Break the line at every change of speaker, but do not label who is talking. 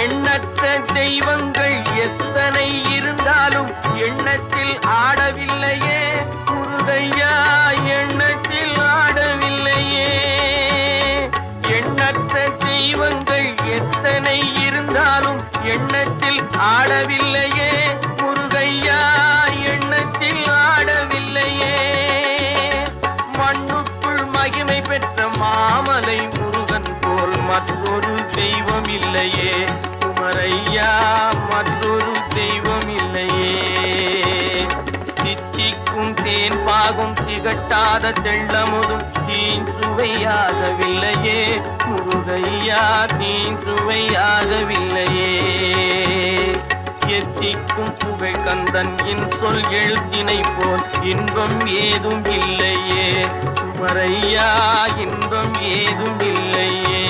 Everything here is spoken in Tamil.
எண்ணற்ற தெய்வங்கள் எத்தனை இருந்தாலும் எண்ணத்தில் ஆடவில்லையே முருகையா, எண்ணத்தில் ஆடவில்லையே. எண்ணற்ற தெய்வங்கள் எத்தனை இருந்தாலும் எண்ணத்தில் ஆடவில்லையே முருகையா, எண்ணத்தில் ஆடவில்லையே. மண்ணுக்குள் மகிமை பெற்ற மாமலை முருகன் போல் மற்றொரு தெய்வம் இல்லையே குமரையா, மற்றொரு தெய்வம் இல்லையே. தித்திக்கும் தேன் பாகும் திகட்டாத தெள்ளமுதும் தீஞ்சுவையாகவில்லையே முருகையா, தீஞ்சுவையாகவில்லையே. எத்திக்கும் புகழ் கந்தன் என் சொல் எழுத்தினை போல் இன்பம் ஏதும் இல்லையே குமரையா, இன்பம் ஏதும் இல்லையே.